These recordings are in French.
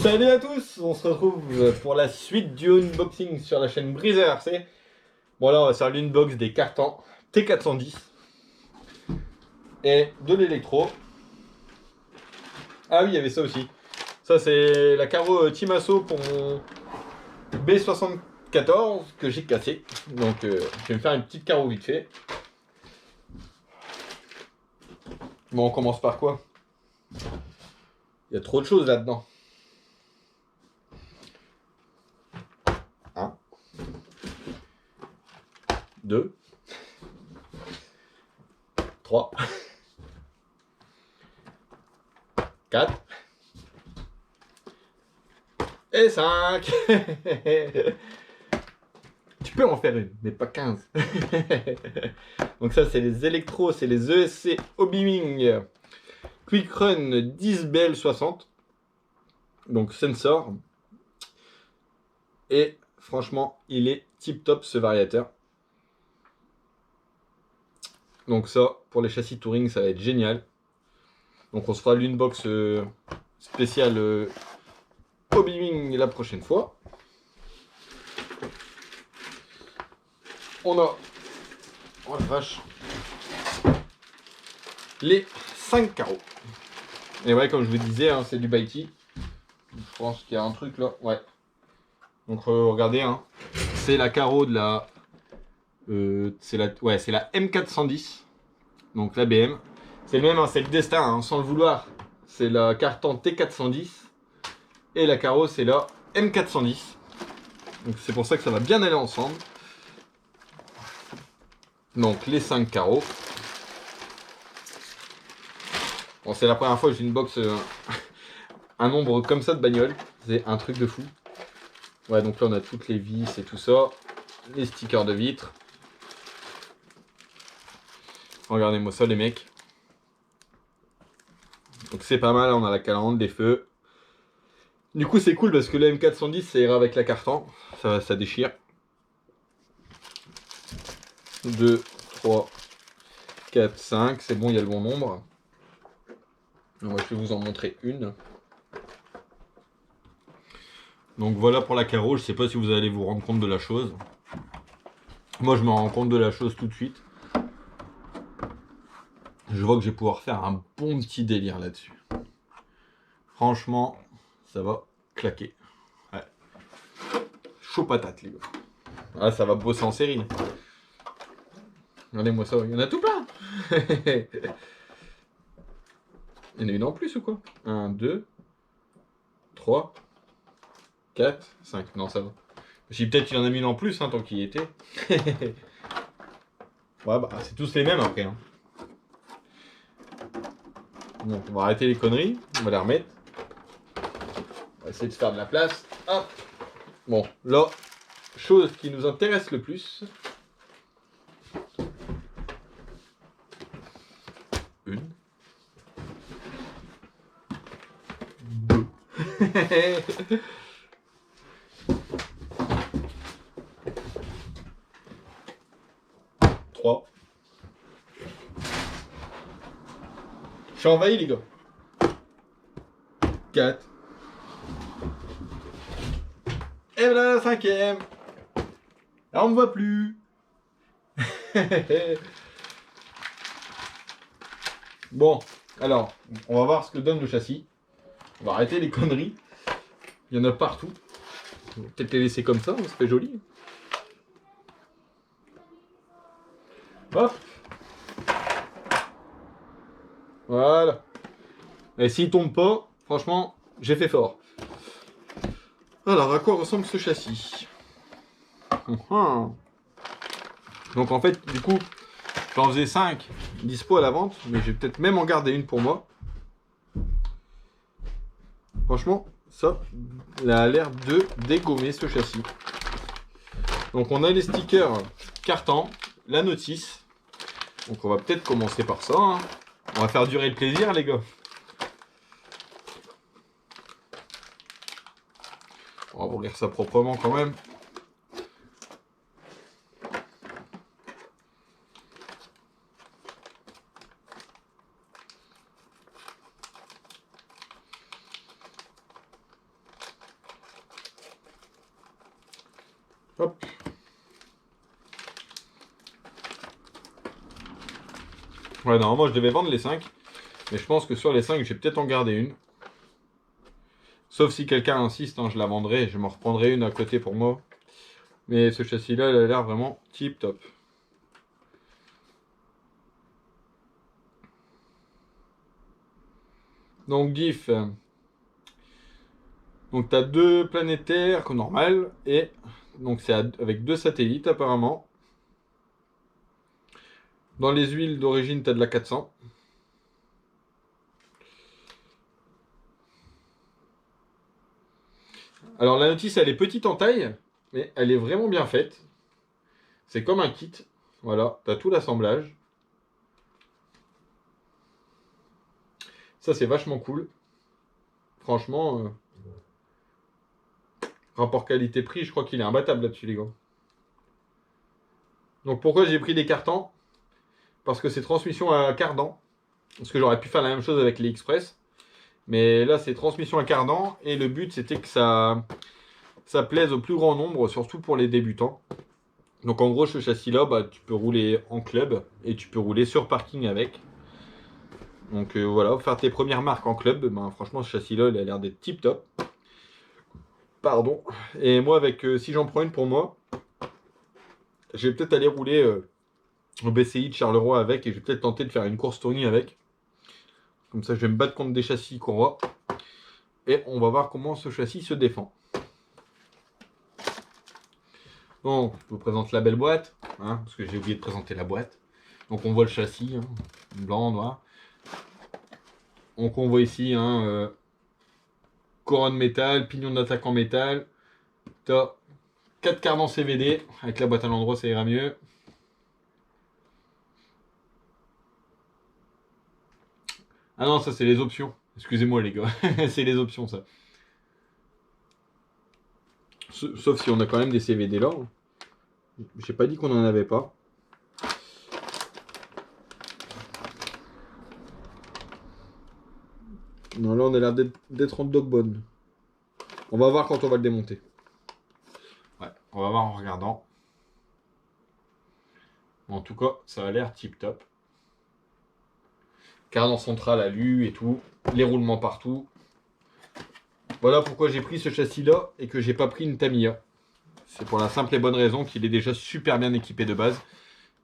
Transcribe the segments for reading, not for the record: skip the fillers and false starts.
Salut à tous, on se retrouve pour la suite du unboxing sur la chaîne Briseur RC. Bon là on va faire l'unbox des cartons T410 et de l'électro. Ah oui, il y avait ça aussi. Ça c'est la carreau Timasso pour mon B74 que j'ai cassé. Donc je vais me faire une petite carreau vite fait. Bon, on commence par quoi? Il y a trop de choses là-dedans. 1, 2, 3, 4 et 5. Tu peux en faire une, mais pas 15. Donc ça, c'est les électros, c'est les ESC Obi-Wing Quick Run 10BL60. Donc sensor. Et franchement, il est tip top ce variateur. Donc ça, pour les châssis touring, ça va être génial. Donc on se fera l'unbox spéciale Obi-Wing la prochaine fois. On a, oh la vache, les 5 carreaux. Et ouais, comme je vous disais, hein, c'est du Baiti. Je pense qu'il y a un truc là, ouais. Donc regardez, hein, c'est la carreau de la, c'est la M410, donc la BM. C'est le même, hein, c'est le destin, hein, sans le vouloir. C'est la carton T410 et la carreau c'est la M410. Donc c'est pour ça que ça va bien aller ensemble. Donc les 5 carreaux. Bon, c'est la première fois que j'ai une box un nombre comme ça de bagnole. C'est un truc de fou. Ouais, donc là on a toutes les vis et tout ça. Les stickers de vitres. Regardez-moi ça les mecs. Donc c'est pas mal, on a la calandre, des feux. Du coup c'est cool parce que la M410 ça ira avec la carton. Ça déchire. 2, 3, 4, 5. C'est bon, il y a le bon nombre. Donc, je vais vous en montrer une. Donc voilà pour la carreau. Je sais pas si vous allez vous rendre compte de la chose. Moi je me rends compte de la chose tout de suite. Je vois que je vais pouvoir faire un bon petit délire là-dessus. Franchement, ça va claquer. Ouais. Chaud patate, les gars. Ah, ça va bosser en série. Regardez-moi ça, il y en a tout plein. Il y en a une en plus ou quoi? 1, 2, 3, 4, 5. Non, ça va. J'ai peut-être qu'il y en a mis une en plus, hein, tant qu'il y était. Ouais, bah, c'est tous les mêmes après. Hein. Bon, on va arrêter les conneries. On va les remettre. On va essayer de faire de la place. Hop. Bon, là, chose qui nous intéresse le plus. Une. 2. 3. Je suis envahi les gars. 4. Et voilà la 5e. Là on me voit plus. Bon, alors, on va voir ce que donne le châssis. On va arrêter les conneries. Il y en a partout. On va peut-être les laisser comme ça, ça fait joli. Hop. Voilà. Et s'il tombe pas, franchement, j'ai fait fort. Alors, à quoi ressemble ce châssis? Donc en fait, du coup, j'en faisais 5 dispo à la vente, mais je vais peut-être même en garder une pour moi. Franchement, ça a l'air de dégommer ce châssis. Donc on a les stickers carton, la notice. Donc on va peut-être commencer par ça. Hein. On va faire durer le plaisir les gars. On va ouvrir ça proprement quand même. Ouais, normalement, je devais vendre les 5. Mais je pense que sur les 5, je vais peut-être en garder une. Sauf si quelqu'un insiste, hein, je la vendrai. Je m'en reprendrai une à côté pour moi. Mais ce châssis-là, il a l'air vraiment tip top. Donc, diff. Donc, tu as 2 planétaires normal. Et donc, c'est avec 2 satellites apparemment. Dans les huiles d'origine, tu as de la 400. Alors, la notice, elle est petite en taille. Mais elle est vraiment bien faite. C'est comme un kit. Voilà, tu as tout l'assemblage. Ça, c'est vachement cool. Franchement, rapport qualité-prix, je crois qu'il est imbattable là-dessus, les gars. Donc, pourquoi j'ai pris des cartons? Parce que c'est transmission à cardan. Parce que j'aurais pu faire la même chose avec les Express. Mais là, c'est transmission à cardan. Et le but, c'était que ça plaise au plus grand nombre, surtout pour les débutants. Donc, en gros, ce châssis-là, bah, tu peux rouler en club et tu peux rouler sur parking avec. Donc, voilà, faire tes premières marques en club, ben, franchement, ce châssis-là, il a l'air d'être tip top. Pardon. Et moi, avec, si j'en prends une pour moi, je vais peut-être aller rouler au BCI de Charleroi avec et je vais peut-être tenter de faire une course Tony avec. Comme ça, je vais me battre contre des châssis qu'on voit. Et on va voir comment ce châssis se défend. Donc, je vous présente la belle boîte, hein, parce que j'ai oublié de présenter la boîte. Donc, on voit le châssis, hein, blanc, noir. Donc, on voit ici couronne métal, pignon d'attaque en métal. T'as 4 cardans CVD. Avec la boîte à l'endroit, ça ira mieux. Ah non, ça, c'est les options. Excusez-moi, les gars. C'est les options, ça. Sauf si on a quand même des CVD là. J'ai pas dit qu'on en avait pas. Non, là, on a l'air d'être en dogbone. On va voir quand on va le démonter. Ouais, on va voir en regardant. En tout cas, ça a l'air tip top. Cardan central à l'U et tout. Les roulements partout. Voilà pourquoi j'ai pris ce châssis-là et que j'ai pas pris une Tamiya. C'est pour la simple et bonne raison qu'il est déjà super bien équipé de base.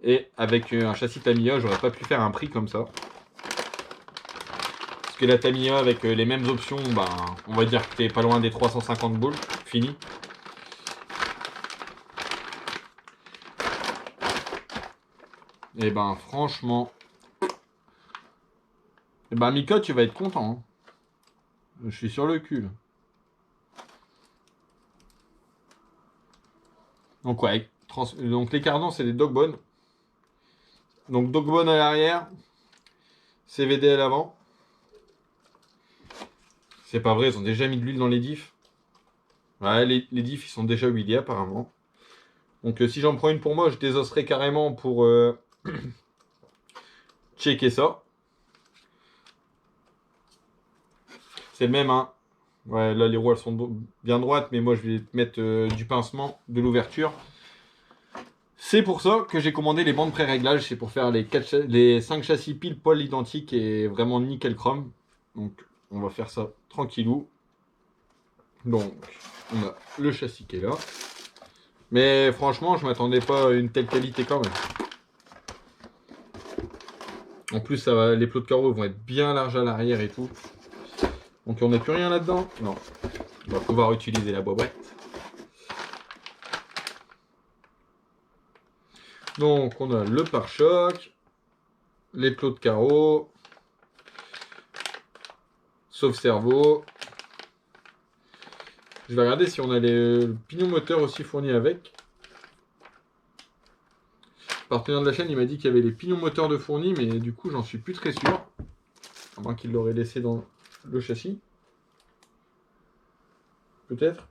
Et avec un châssis Tamiya, j'aurais pas pu faire un prix comme ça. Parce que la Tamiya avec les mêmes options, ben, on va dire que t'es pas loin des 350 boules. Fini. Et ben franchement. Et ben Mika, tu vas être content. Hein. Je suis sur le cul. Là. Donc ouais, donc les cardans c'est des dogbone. Donc dogbone à l'arrière, CVD à l'avant. C'est pas vrai, ils ont déjà mis de l'huile dans les diffs. Ouais, les diffs ils sont déjà huilés apparemment. Donc si j'en prends une pour moi, je désosserai carrément pour checker ça. C'est le même, hein. Ouais, là les roues elles sont bien droites, mais moi je vais mettre du pincement, de l'ouverture. C'est pour ça que j'ai commandé les bandes pré-réglage, c'est pour faire les 5 châssis pile poil identiques et vraiment nickel chrome. Donc on va faire ça tranquillou. Donc on a le châssis qui est là. Mais franchement je m'attendais pas à une telle qualité quand même. En plus ça va, les plots de carreaux vont être bien larges à l'arrière et tout. Donc on n'a plus rien là-dedans. Non. On va pouvoir utiliser la boîte. Donc on a le pare-choc, les plots de carreaux, sauf cerveau. Je vais regarder si on a le pignon moteur aussi fourni avec. Le partenaire de la chaîne il m'a dit qu'il y avait les pignons moteurs de fournis, mais du coup j'en suis plus très sûr. À moins qu'il l'aurait laissé dans le châssis. Peut-être.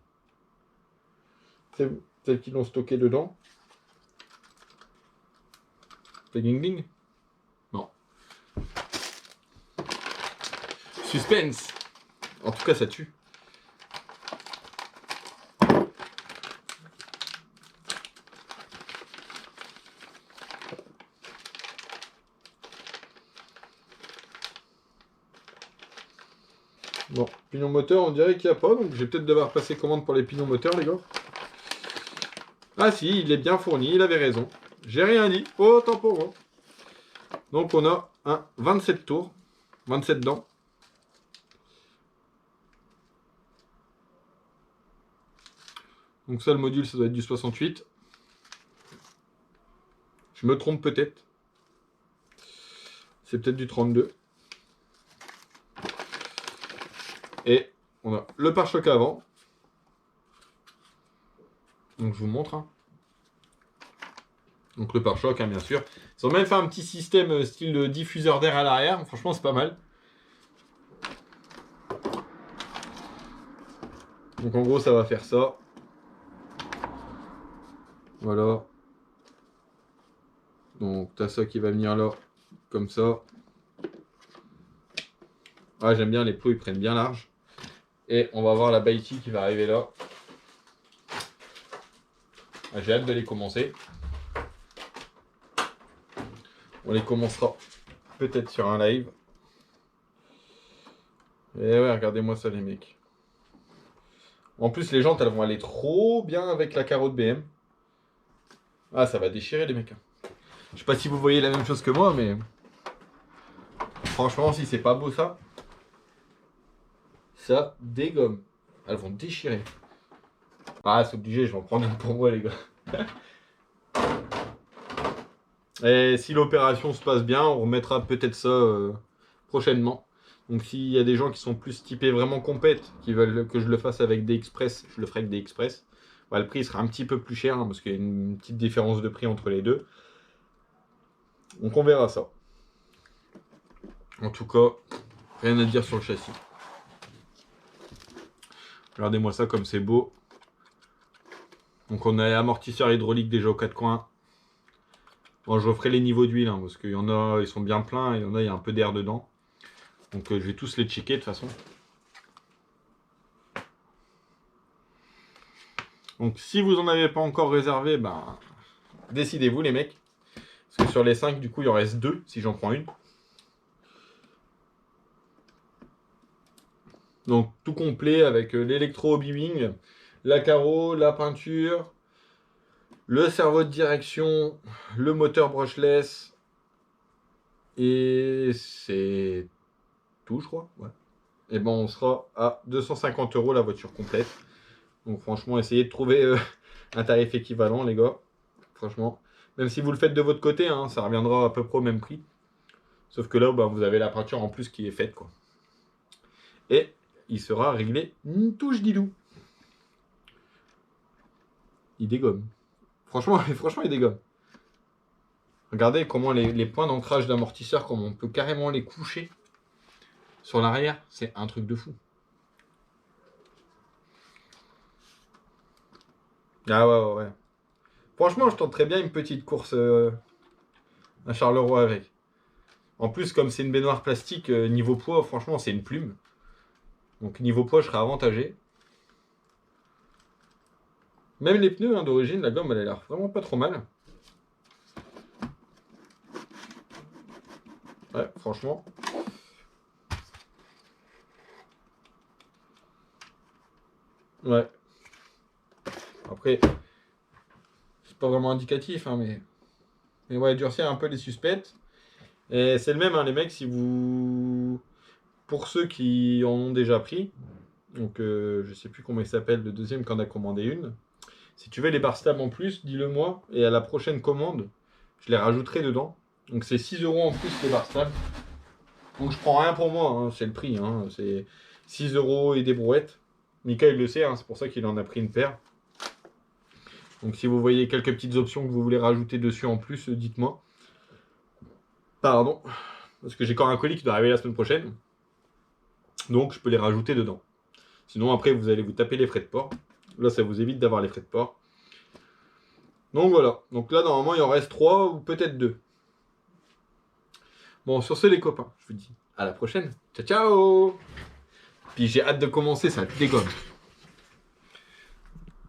Peut-être qu'ils l'ont stocké dedans. Ding ding. Non. Suspense. En tout cas ça tue. Bon, pignon moteur, on dirait qu'il n'y a pas, donc je vais peut-être devoir passer commande pour les pignons moteurs, les gars. Ah si, il est bien fourni, il avait raison. J'ai rien dit, autant pour moi. Donc on a un 27 tours, 27 dents. Donc ça, le module, ça doit être du 68. Je me trompe peut-être. C'est peut-être du 32. Et on a le pare-choc avant. Donc je vous montre. Hein. Donc le pare-choc, hein, bien sûr. Ils ont même fait un petit système style de diffuseur d'air à l'arrière. Franchement, c'est pas mal. Donc en gros, ça va faire ça. Voilà. Donc t'as ça qui va venir là, comme ça. Ah, j'aime bien, les plots, ils prennent bien large. Et on va voir la Baiti qui va arriver là. Ah, j'ai hâte de les commencer. On les commencera peut-être sur un live. Et ouais, regardez-moi ça les mecs. En plus, les jantes, elles vont aller trop bien avec la carreau de BM. Ah, ça va déchirer les mecs. Je sais pas si vous voyez la même chose que moi, mais... Franchement, si c'est pas beau ça... Ça dégomme. Elles vont déchirer. Ah, c'est obligé, je vais en prendre une pour moi, les gars. Et si l'opération se passe bien, on remettra peut-être ça prochainement. Donc s'il y a des gens qui sont plus typés vraiment compètes, qui veulent que je le fasse avec des express, je le ferai avec des express. Bah, le prix sera un petit peu plus cher, hein, parce qu'il y a une petite différence de prix entre les deux. Donc on verra ça. En tout cas, rien à dire sur le châssis. Regardez-moi ça comme c'est beau. Donc on a amortisseur hydraulique déjà aux quatre coins. Bon, je referai les niveaux d'huile, hein, parce qu'il y en a, ils sont bien pleins, et il y en a, il y a un peu d'air dedans. Donc je vais tous les checker de toute façon. Donc si vous n'en avez pas encore réservé, ben décidez-vous les mecs. Parce que sur les 5, du coup, il en reste 2 si j'en prends une. Donc tout complet avec l'électro-hobby-wing, la carreau, la peinture, le servot de direction, le moteur brushless. Et c'est tout, je crois. Ouais. Et ben on sera à 250 € la voiture complète. Donc franchement, essayez de trouver un tarif équivalent, les gars. Franchement, même si vous le faites de votre côté, hein, ça reviendra à peu près au même prix. Sauf que là, bah, vous avez la peinture en plus qui est faite, quoi. Et il sera réglé une touche d'idou. Il dégomme. Franchement, franchement, il dégomme. Regardez comment les points d'ancrage d'amortisseur, comment on peut carrément les coucher sur l'arrière. C'est un truc de fou. Ah ouais, ouais, ouais. Franchement, je tenterais bien une petite course à Charleroi avec. En plus, comme c'est une baignoire plastique, niveau poids, franchement, c'est une plume. Donc niveau poids, je serais avantagé. Même les pneus hein, d'origine, la gomme, elle a l'air vraiment pas trop mal. Ouais, franchement. Ouais. Après, c'est pas vraiment indicatif, hein, mais ouais, durcir un peu les suspectes. Et c'est le même, hein, les mecs, si vous... Pour ceux qui en ont déjà pris, donc je sais plus comment il s'appelle, le deuxième qui en a commandé une. Si tu veux les bar stabs en plus, dis-le moi, et à la prochaine commande, je les rajouterai dedans. Donc c'est 6 € en plus les bar stabs. Donc je prends rien pour moi, hein, c'est le prix, hein, c'est 6 € et des brouettes. Mika il le sait, hein, c'est pour ça qu'il en a pris une paire. Donc si vous voyez quelques petites options que vous voulez rajouter dessus en plus, dites-moi. Pardon, parce que j'ai encore un colis qui doit arriver la semaine prochaine. Donc je peux les rajouter dedans. Sinon après vous allez vous taper les frais de port. Là ça vous évite d'avoir les frais de port. Donc voilà, donc là normalement il en reste 3 ou peut-être 2. Bon sur ce les copains, je vous dis à la prochaine. Ciao ciao. Puis j'ai hâte de commencer, ça dégomme.